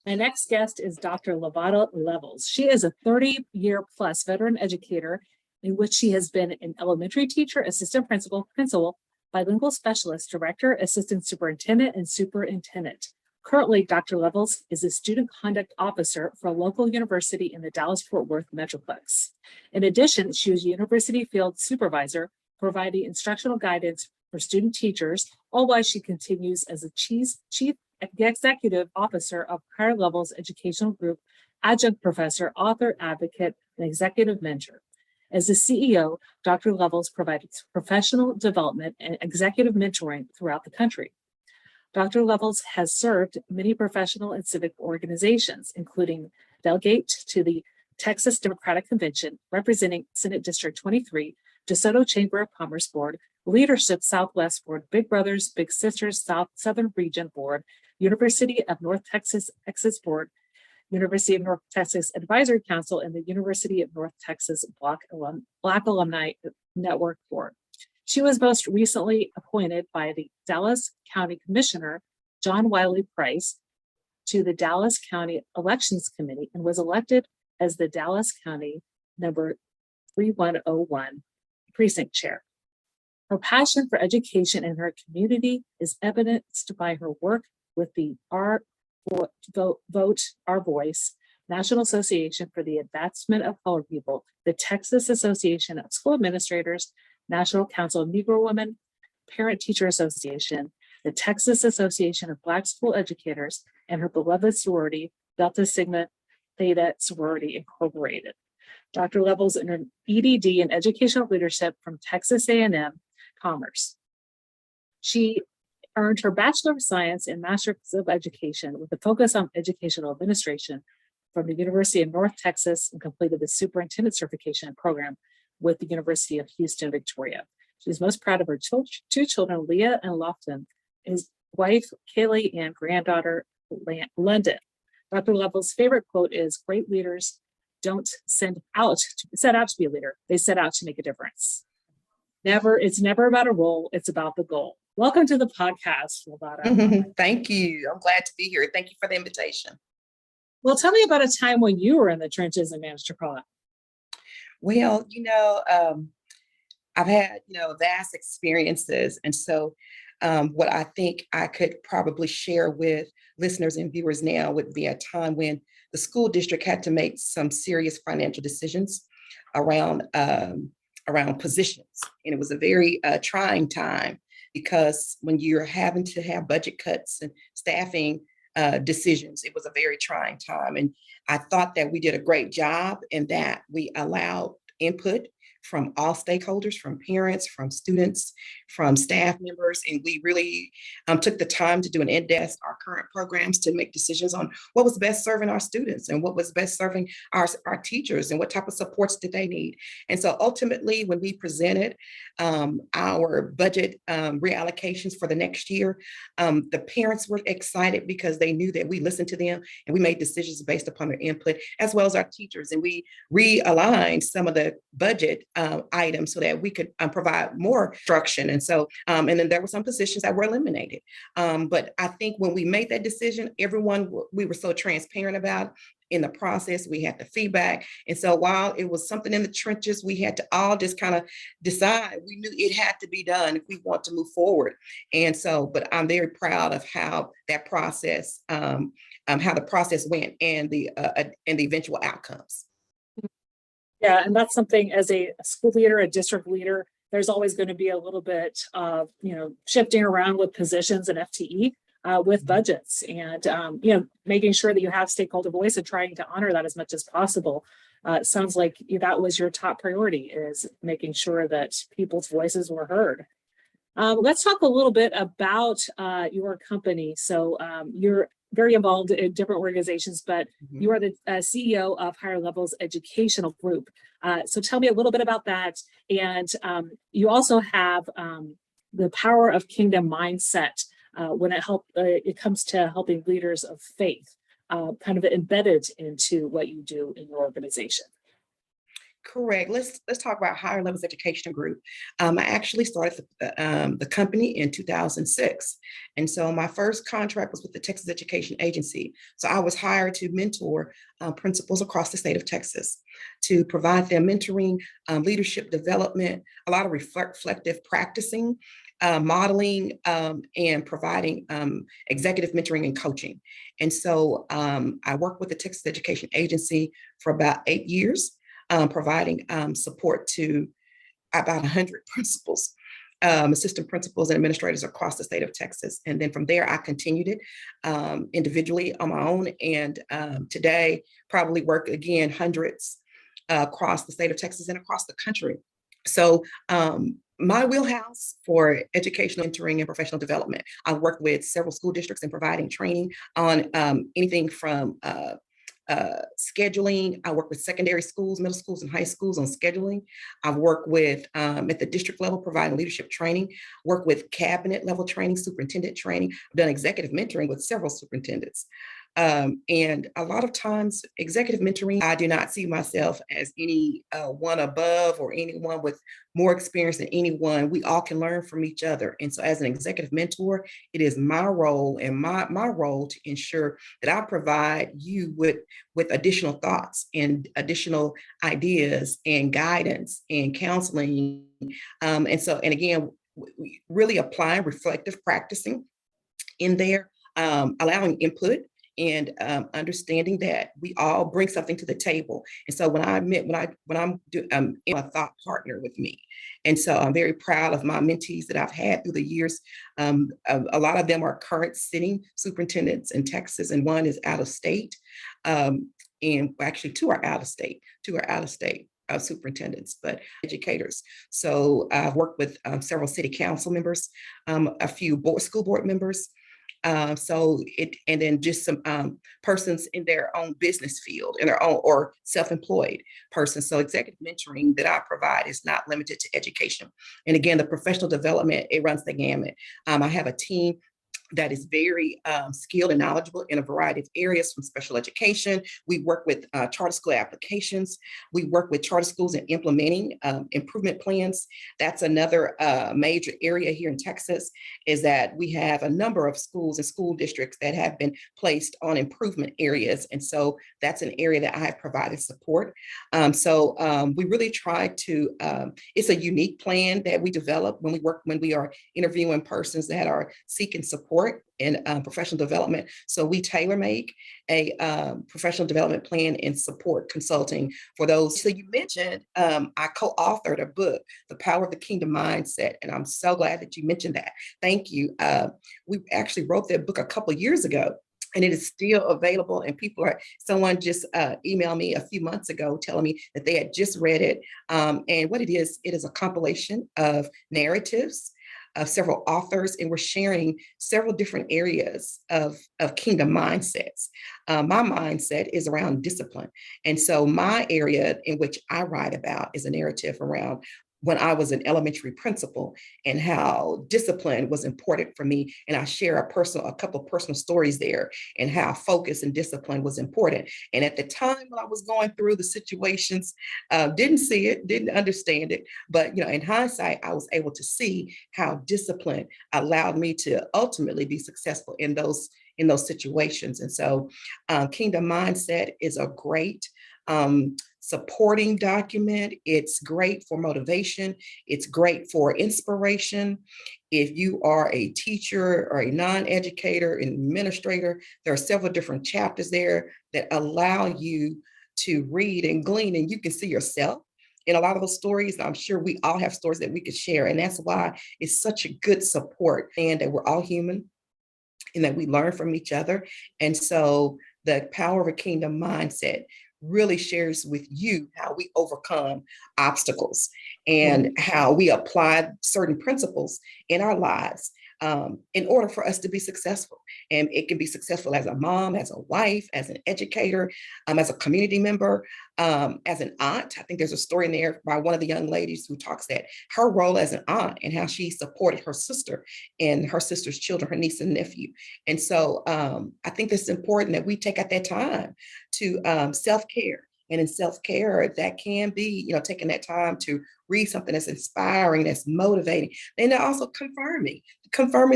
My next guest is Dr. Levatta Levels. She is a 30-year plus veteran educator in which she has been an elementary teacher, assistant principal, bilingual specialist, director, assistant superintendent, and superintendent. Currently, Dr. Levels is a student conduct officer for a local university in the Dallas-Fort Worth Metroplex. In addition, she was university field supervisor, providing instructional guidance for student teachers, all while she continues as a chief executive officer of Higher Levels Educational Group, adjunct professor, author, advocate, and executive mentor. As the CEO, Dr. Levels provides professional development and executive mentoring throughout the country. Dr. Levels has served many professional and civic organizations, including Delegate to the Texas Democratic Convention, representing Senate District 23, DeSoto Chamber of Commerce Board, Leadership Southwest Board, Big Brothers Big Sisters Southern Region Board, University of North Texas Exes Board, University of North Texas Advisory Council, and the University of North Texas Black Alumni Network Board. She was most recently appointed by the Dallas County Commissioner, John Wiley Price, to the Dallas County Elections Committee and was elected as the Dallas County number 3101 precinct chair. Her passion for education in her community is evidenced by her work with the Our Voice National Association for the Advancement of Colored People, the Texas Association of School Administrators, National Council of Negro Women, Parent Teacher Association, the Texas Association of Black School Educators, and her beloved sorority, Delta Sigma Theta Sorority Incorporated. Dr. Levels earned an EDD in Educational Leadership from Texas A&M Commerce. She earned her Bachelor of Science and Master of Education with a focus on educational administration from the University of North Texas and completed the Superintendent Certification program with the University of Houston, Victoria. She's most proud of her two children, Leah and Lofton, his wife, Kaylee, and granddaughter, London. Dr. Levels' favorite quote is, "Great leaders don't set out to be a leader. They set out to make a difference. It's never about a role. It's about the goal." Welcome to the podcast, Levatta. Thank you. I'm glad to be here. Thank you for the invitation. Well, tell me about a time when you were in the trenches and managed to crawl out. Well, I've had, vast experiences. And so what I think I could probably share with listeners and viewers now would be a time when the school district had to make some serious financial decisions around positions. And it was a very trying time because when you're having to have budget cuts and staffing decisions, it was a very trying time. And I thought that we did a great job in that we allowed input from all stakeholders, from parents, from students, from staff members. And we really took the time to do an in-depth our current programs to make decisions on what was best serving our students and what was best serving our teachers and what type of supports did they need. And so ultimately, when we presented our budget reallocations for the next year, the parents were excited because they knew that we listened to them and we made decisions based upon their input, as well as our teachers. And we realigned some of the budget items so that we could provide more instruction. And so, and then there were some positions that were eliminated. But I think when we made that decision, we were so transparent about in the process. We had the feedback. And so while it was something in the trenches, we had to all just kind of decide. We knew it had to be done if we want to move forward. And so, but I'm very proud of how that process, how the process went and the eventual outcomes. Yeah, and that's something as a school leader, a district leader, there's always going to be a little bit of, shifting around with positions and FTE with budgets and, making sure that you have stakeholder voice and trying to honor that as much as possible. It sounds like that was your top priority, is making sure that people's voices were heard. Let's talk a little bit about your company. So you're very involved in different organizations, but you are the CEO of Higher Levels Educational Group. So tell me a little bit about that. And you also have the power of kingdom mindset when it comes to helping leaders of faith, kind of embedded into what you do in your organization. Correct. Let's talk about higher levels education group. I actually started the company in 2006, and so my first contract was with the Texas Education Agency. So I was hired to mentor principals across the state of Texas, to provide them mentoring, leadership development, a lot of reflective practicing, modeling, and providing executive mentoring and coaching. And so I worked with the Texas Education Agency for about 8 years, providing support to about 100 principals, assistant principals and administrators across the state of Texas. And then from there, I continued it individually on my own. And today, probably work again, hundreds across the state of Texas and across the country. So my wheelhouse for educational mentoring and professional development, I work with several school districts in providing training on anything from scheduling. I work with secondary schools, middle schools, and high schools on scheduling. I've worked with at the district level, providing leadership training, work with cabinet level training, superintendent training. I've done executive mentoring with several superintendents. And a lot of times, executive mentoring, I do not see myself as any one above or anyone with more experience than anyone. We all can learn from each other. And so as an executive mentor, it is my role and my role to ensure that I provide you with additional thoughts and additional ideas and guidance and counseling. And again, really applying reflective practicing in there, allowing input and understanding that we all bring something to the table. And so when I'm in a thought partner with me. And so I'm very proud of my mentees that I've had through the years. A lot of them are current sitting superintendents in Texas, and one is out of state. And actually two are out of state, superintendents, but educators. So I've worked with several city council members, a few school board members, and then just some persons in their own business field, in their own or self-employed persons. So executive mentoring that I provide is not limited to education. And again, the professional development, it runs the gamut. I have a team that is very skilled and knowledgeable in a variety of areas, from special education. We work with charter school applications. We work with charter schools in implementing improvement plans. That's another major area here in Texas, is that we have a number of schools and school districts that have been placed on improvement areas. And so that's an area that I have provided support. We really try to, it's a unique plan that we develop when we are interviewing persons that are seeking support in professional development. So we tailor make a professional development plan and support consulting for those. So you mentioned I co-authored a book, The Power of the Kingdom Mindset, and I'm so glad that you mentioned that. Thank you. We actually wrote that book a couple of years ago, and it is still available. And someone just emailed me a few months ago telling me that they had just read it. And what it is a compilation of narratives of several authors, and we're sharing several different areas of kingdom mindsets. My mindset is around discipline. And so my area in which I write about is a narrative around when I was an elementary principal and how discipline was important for me. And I share a couple of personal stories there, and how focus and discipline was important. And at the time when I was going through the situations, didn't see it, didn't understand it. But in hindsight, I was able to see how discipline allowed me to ultimately be successful in those situations. And so Kingdom Mindset is a great supporting document. It's great for motivation. It's great for inspiration. If you are a teacher or a non-educator, an administrator, there are several different chapters there that allow you to read and glean, and you can see yourself in a lot of those stories. I'm sure we all have stories that we could share, and that's why it's such a good support, and that we're all human and that we learn from each other. And so the Power of a Kingdom Mindset really shares with you how we overcome obstacles and how we apply certain principles in our lives in order for us to be successful. And it can be successful as a mom, as a wife, as an educator, as a community member, as an aunt. I think there's a story in there by one of the young ladies who talks that her role as an aunt and how she supported her sister and her sister's children, her niece and nephew. And so I think it's important that we take out that time to self-care And in self-care, that can be, taking that time to read something that's inspiring, that's motivating, and also confirming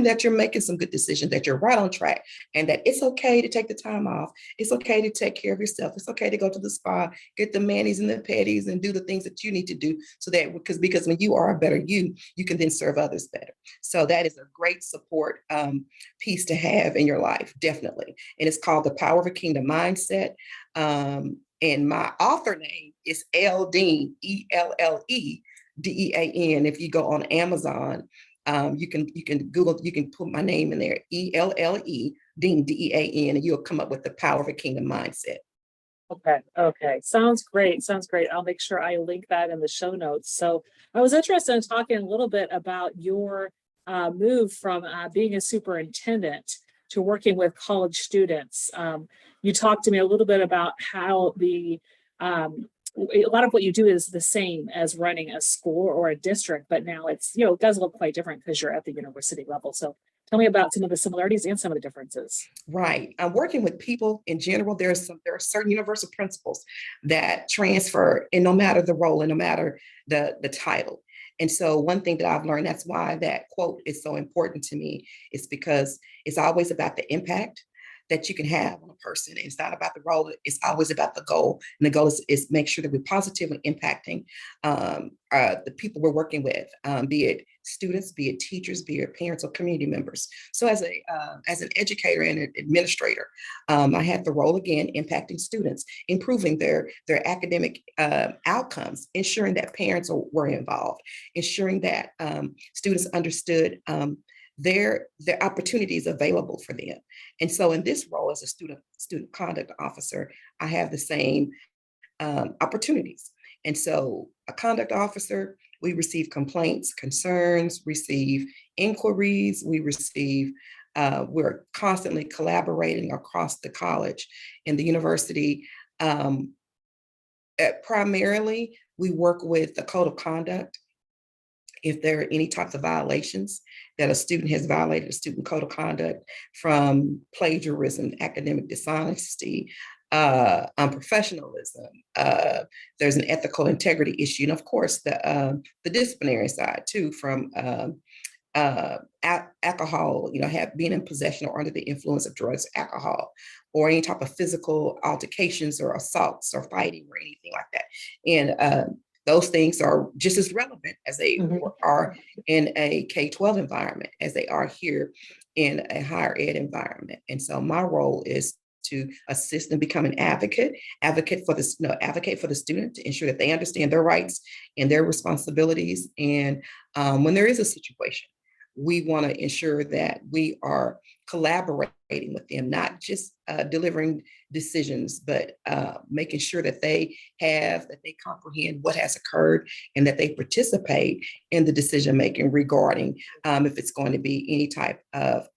that you're making some good decisions, that you're right on track, and that it's okay to take the time off. It's okay to take care of yourself. It's okay to go to the spa, get the manis and the petties, and do the things that you need to do, so that because when you are a better you can then serve others better. So that is a great support piece to have in your life, definitely. And it's called The Power of a Kingdom Mindset. And my author name is Ed.D, Elledean. If you go on Amazon, you can Google, you can put my name in there, Elle, Dean, Dean, and you'll come up with The Power of a Kingdom Mindset. Okay. Sounds great. I'll make sure I link that in the show notes. So I was interested in talking a little bit about your move from being a superintendent to working with college students. You talked to me a little bit about how a lot of what you do is the same as running a school or a district, but now it does look quite different because you're at the university level. So tell me about some of the similarities and some of the differences. Right. I'm working with people in general. There are certain universal principles that transfer, and no matter the role and no matter the title. And so one thing that I've learned, that's why that quote is so important to me, is because it's always about the impact that you can have on a person. It's not about the role, it's always about the goal. And the goal is make sure that we're positively impacting the people we're working with, be it students, be it teachers, be it parents or community members. So as an educator and an administrator, I had the role, again, impacting students, improving their academic outcomes, ensuring that parents were involved, ensuring that students understood their opportunities available for them. And so in this role as a student conduct officer, I have the same opportunities. And so a conduct officer, we receive complaints, concerns, receive inquiries, we're constantly collaborating across the college and the university. Primarily, we work with the code of conduct. If there are any types of violations that a student has violated, a student code of conduct, from plagiarism, academic dishonesty, unprofessionalism, there's an ethical integrity issue, and of course the disciplinary side too, from alcohol, being in possession or under the influence of drugs, alcohol, or any type of physical altercations or assaults or fighting or anything like that. And those things are just as relevant as they are in a K-12 environment as they are here in a higher ed environment. And so my role is to assist and become an advocate for the student, to ensure that they understand their rights and their responsibilities. And when there is a situation, we want to ensure that we are collaborating with them, not just delivering decisions, but making sure that they comprehend what has occurred and that they participate in the decision making regarding if it's going to be any type of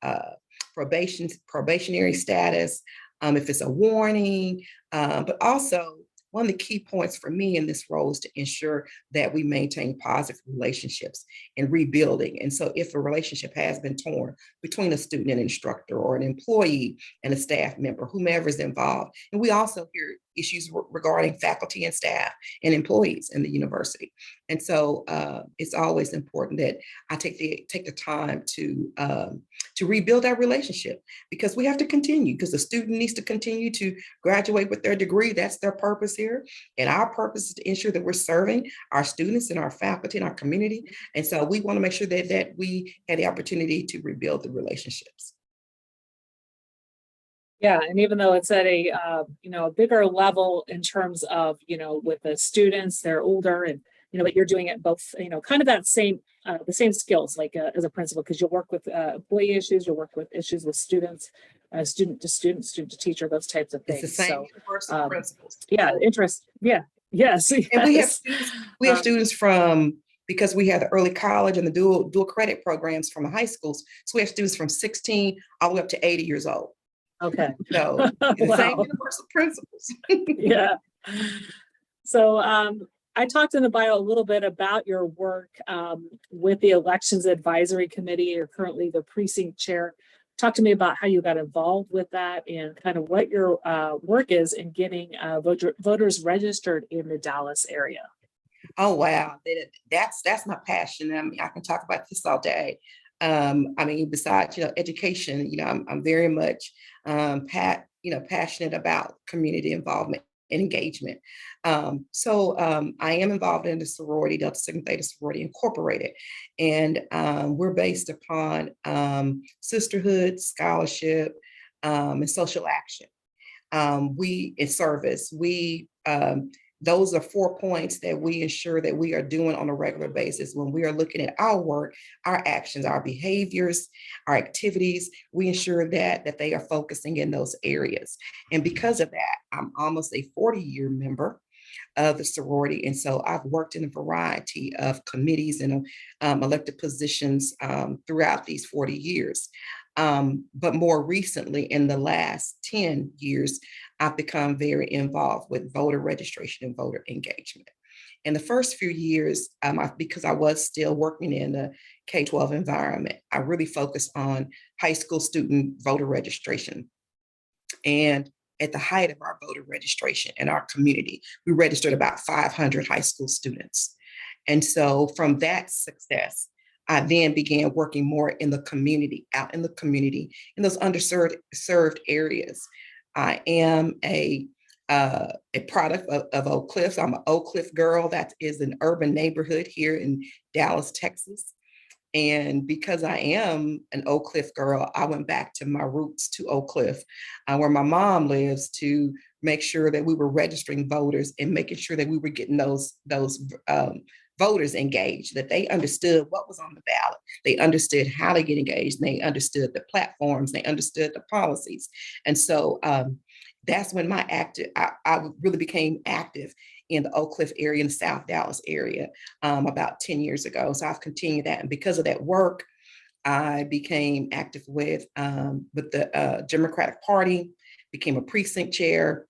probationary status, if it's a warning, but also one of the key points for me in this role is to ensure that we maintain positive relationships and rebuilding. And so if a relationship has been torn between a student and instructor, or an employee and a staff member, whomever is involved, and we also hear issues regarding faculty and staff and employees in the university. And so it's always important that I take the time to rebuild our relationship, because we have to continue, because the student needs to continue to graduate with their degree. That's their purpose here. And our purpose is to ensure that we're serving our students and our faculty and our community. And so we want to make sure that we had the opportunity to rebuild the relationships. Yeah, and even though it's at a bigger level in terms of with the students, they're older, and but you're doing it both kind of that same the same skills like as a principal, because you'll work with employee issues, you'll work with issues with students, student to student, student to teacher, those types of things. It's the same universal principles. Yeah, yes. And we have students from, because we have the early college and the dual credit programs from the high schools, so we have students from 16 all the way up to 80 years old. Okay. So the Wow. same universal principles. Yeah. So I talked in the bio a little bit about your work with the Elections Advisory Committee. You're currently the precinct chair. talk to me about how you got involved with that and kind of what your work is in getting voters registered in the Dallas area. Oh, wow. That's my passion. I mean, I can talk about this all day. I mean, besides, education, I'm very much passionate about community involvement and engagement. I am involved in the sorority, Delta Sigma Theta Sorority Incorporated. And we're based upon sisterhood, scholarship, and social action. We in service, those are 4 points that we ensure that we are doing on a regular basis. When we are looking at our work, our actions, our behaviors, our activities, we ensure that they are focusing in those areas. And because of that, I'm almost a 40-year member of the sorority. And so I've worked in a variety of committees and elected positions throughout these 40 years. But more recently, in the last 10 years, I've become very involved with voter registration and voter engagement. In the first few years, because I was still working in the K-12 environment, I really focused on high school student voter registration. And at the height of our voter registration in our community, we registered about 500 high school students. And so from that success, I then began working more in the community, out in the community, in those underserved areas. I am a product of Oak Cliff. So I'm an Oak Cliff girl. That is an urban neighborhood here in Dallas, Texas. And because I am an Oak Cliff girl, I went back to my roots to Oak Cliff, where my mom lives, to make sure that we were registering voters and making sure that we were getting those voters engaged, that they understood what was on the ballot. They understood how to get engaged. And they understood the platforms. They understood the policies. And so that's when I really became active in the Oak Cliff area, in the South Dallas area, about 10 years ago. So I've continued that. And because of that work, I became active with the Democratic Party, became a precinct chair,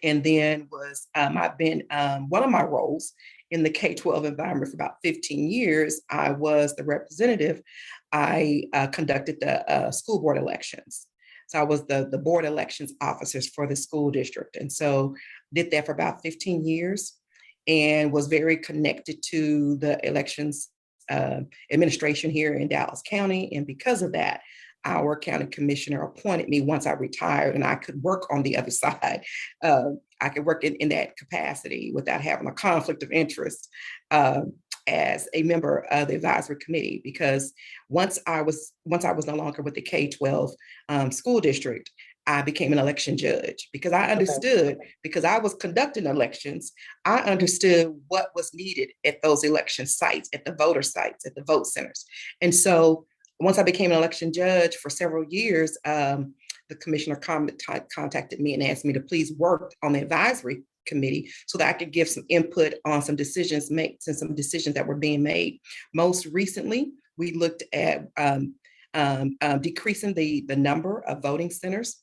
and then I've been, one of my roles in the K-12 environment for about 15 years, I was the representative. I conducted the school board elections. So I was the board elections officers for the school district. And so did that for about 15 years and was very connected to the elections administration here in Dallas County. And because of that, our county commissioner appointed me once I retired, and I could work on the other side. I could work in that capacity without having a conflict of interest as a member of the advisory committee, because once I was no longer with the K-12 school district, I became an election judge, because I understood, because I was conducting elections, I understood what was needed at those election sites, at the voter sites, at the vote centers. And so once I became an election judge for several years, the commissioner contacted me and asked me to please work on the advisory committee so that I could give some input on some decisions that were being made. Most recently, we looked at decreasing the number of voting centers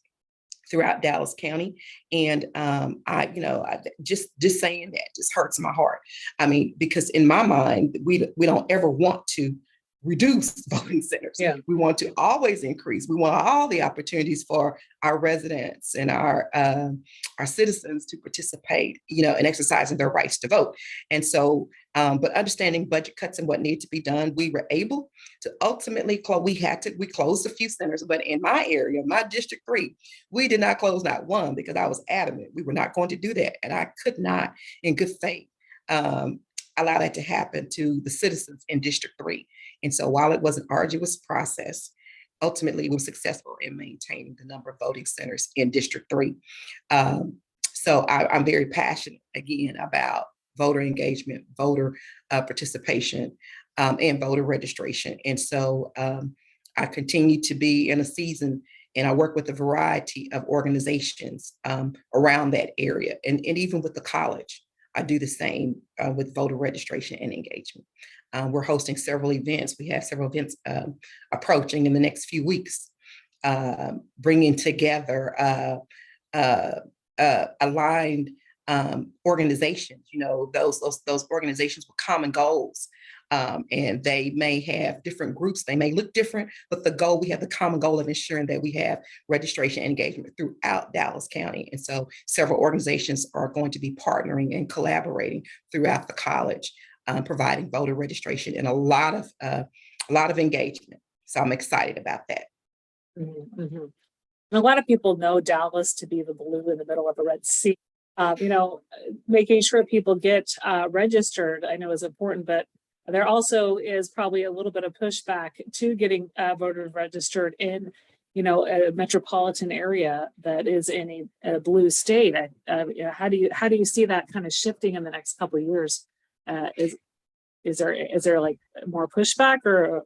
throughout Dallas County. And just saying that just hurts my heart. I mean, because in my mind, we don't ever want to reduce voting centers. Yeah. We want to always increase. We want all the opportunities for our residents and our citizens to participate, in exercising their rights to vote. And so, but understanding budget cuts and what needed to be done, we were able to ultimately close. We closed a few centers, but in my area, my District 3, we did not close not one, because I was adamant we were not going to do that. And I could not, in good faith, allow that to happen to the citizens in District 3. And so while it was an arduous process, ultimately we were successful in maintaining the number of voting centers in District 3. So I'm very passionate, again, about voter engagement, voter participation, and voter registration. And so I continue to be in a season, and I work with a variety of organizations around that area, and even with the college. I do the same with voter registration and engagement. We're hosting several events. We have several events approaching in the next few weeks, bringing together aligned organizations, those organizations with common goals And they may have different groups, they may look different, but we have the common goal of ensuring that we have registration engagement throughout Dallas County. And so several organizations are going to be partnering and collaborating throughout the college, providing voter registration and a lot of engagement. So I'm excited about that. Mm-hmm, mm-hmm. And a lot of people know Dallas to be the blue in the middle of a red sea. Making sure people get registered, I know is important, but there also is probably a little bit of pushback to getting voters registered in, a metropolitan area that is in a blue state. How do you see that kind of shifting in the next couple of years? Is there like more pushback, or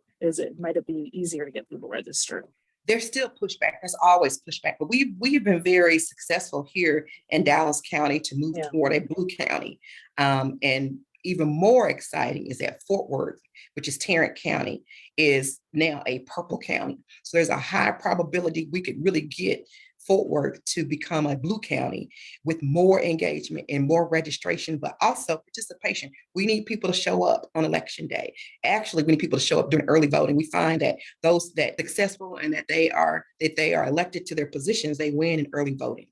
might it be easier to get people registered? There's still pushback. There's always pushback, but we've been very successful here in Dallas County to move toward a blue county. And even more exciting is that Fort Worth, which is Tarrant County, is now a purple county. So there's a high probability we could really get Fort Worth to become a blue county with more engagement and more registration, but also participation. We need people to show up on election day. Actually, we need people to show up during early voting. We find that those that successful and that they are elected to their positions, they win in early voting.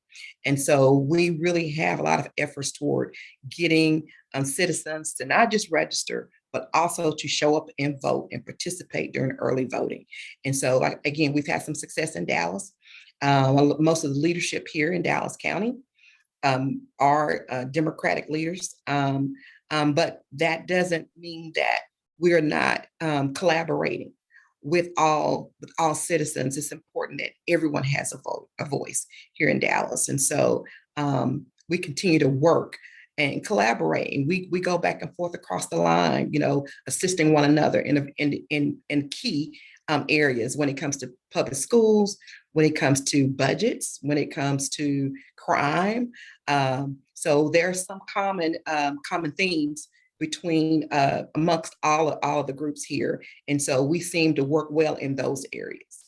And so we really have a lot of efforts toward getting citizens to not just register, but also to show up and vote and participate during early voting. And so, again, we've had some success in Dallas. Most of the leadership here in Dallas County are Democratic leaders, but that doesn't mean that we are not collaborating with all citizens. It's important that everyone has a voice here in Dallas, and so we continue to work and collaborate. And we go back and forth across the line, assisting one another in key areas when it comes to public schools, when it comes to budgets, when it comes to crime. So there are some common themes between amongst all of the groups here. And so we seem to work well in those areas.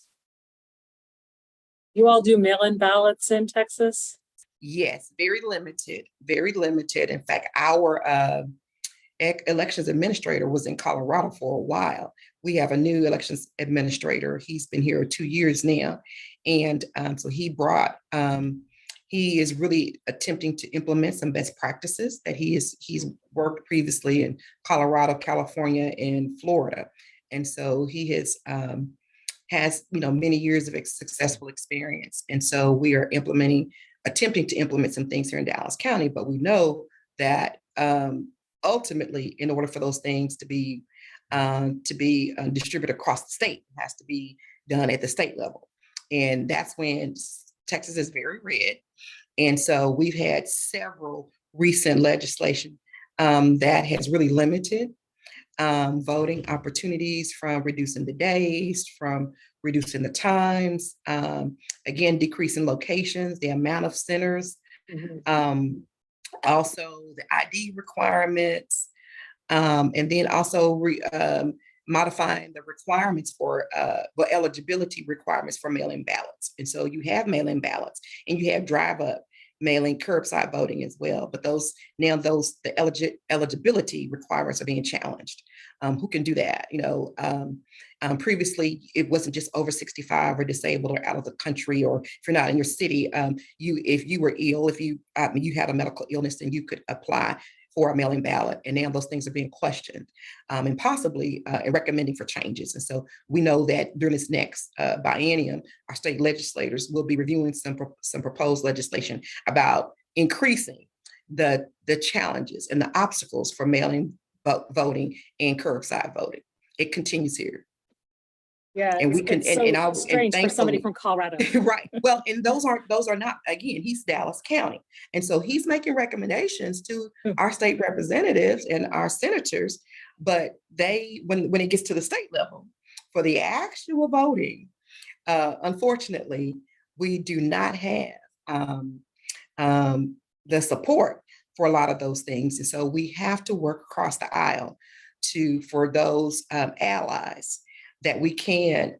You all do mail-in ballots in Texas? Yes, very limited, very limited. In fact, our elections administrator was in Colorado for a while. We have a new elections administrator. He's been here 2 years now. And so he is really attempting to implement some best practices that he's worked previously in Colorado, California, and Florida. And so he has many years of successful experience. And so we are attempting to implement some things here in Dallas County, but we know that ultimately, in order for those things to be distributed across the state, it has to be done at the state level. And that's when Texas is very red. And so we've had several recent legislation that has really limited voting opportunities, from reducing the days, from reducing the times, again, decreasing locations, the amount of centers, also the ID requirements, and then also modifying the requirements for eligibility requirements for mail-in ballots. And so you have mail-in ballots and you have drive-up mail-in curbside voting as well. But the eligibility requirements are being challenged. Who can do that? Previously, it wasn't just over 65 or disabled or out of the country, or if you're not in your city, if you were ill, if you had a medical illness, then you could apply for a mail-in ballot. And now those things are being questioned and possibly recommending for changes. And so we know that during this next biennium, our state legislators will be reviewing some proposed legislation about increasing the challenges and the obstacles for mail-in voting and curbside voting. It continues here. Yeah, and we can it's strange for somebody from Colorado. Right. Well, and those are not, again, he's Dallas County. And so he's making recommendations to our state representatives and our senators, but when it gets to the state level for the actual voting, unfortunately, we do not have the support for a lot of those things. And so we have to work across the aisle for those allies that we can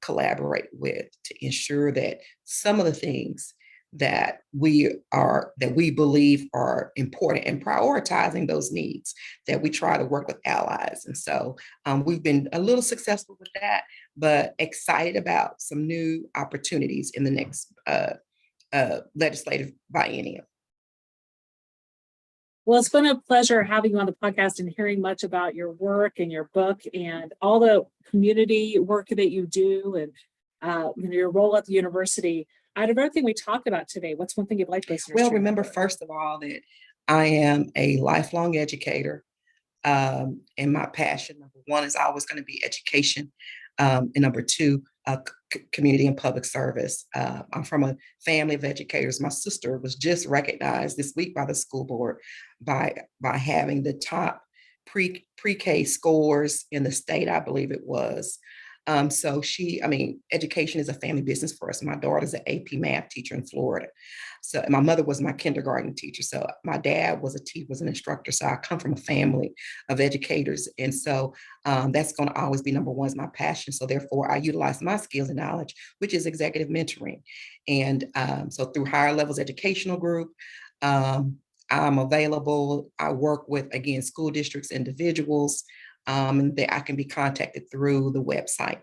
collaborate with to ensure that some of the things that we believe are important, and prioritizing those needs that we try to work with allies. And so we've been a little successful with that, but excited about some new opportunities in the next legislative biennium. Well, it's been a pleasure having you on the podcast and hearing much about your work and your book and all the community work that you do, and your role at the university. Out of everything we talked about today, what's one thing you'd like listeners Well, to remember, first of all, that I am a lifelong educator. And my passion, number one, is always going to be education. And number two, community and public service. I'm from a family of educators. My sister was just recognized this week by the school board by having the top pre-K scores in the state, I believe it was. So education is a family business for us. My daughter's an AP math teacher in Florida. So my mother was my kindergarten teacher. So my dad was an instructor. So I come from a family of educators. And so that's going to always be number one, is my passion. So therefore I utilize my skills and knowledge, which is executive mentoring. And so through Higher Levels Educational Group, I'm available. I work with, again, school districts, individuals, and that I can be contacted through the website.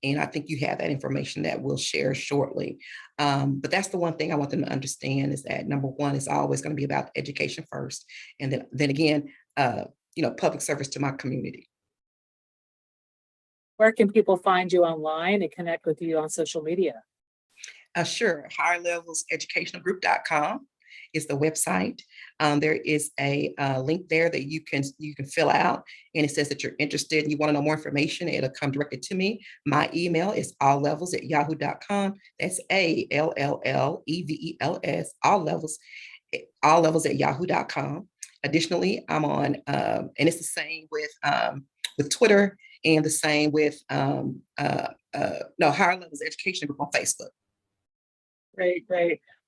And I think you have that information that we'll share shortly. But that's the one thing I want them to understand, is that number one is always going to be about education first. And then again, public service to my community. Where can people find you online and connect with you on social media? Sure. higherlevelseducationalgroup.com is the website. There is a link there that you can fill out, and it says that you're interested and you want to know more information. It'll come directly to me. My email is alllevels@yahoo.com. That's ALLLEVELS, alllevels@yahoo.com. Additionally, I'm on, and it's the same with Twitter, and the same with Higher Levels Education Group on Facebook. Great.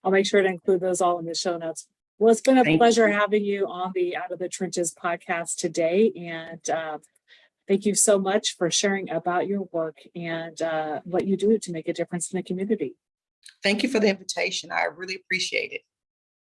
I'll make sure to include those all in the show notes. Well, it's been a pleasure having you on the Out of the Trenches podcast today. And thank you so much for sharing about your work and what you do to make a difference in the community. Thank you for the invitation. I really appreciate it.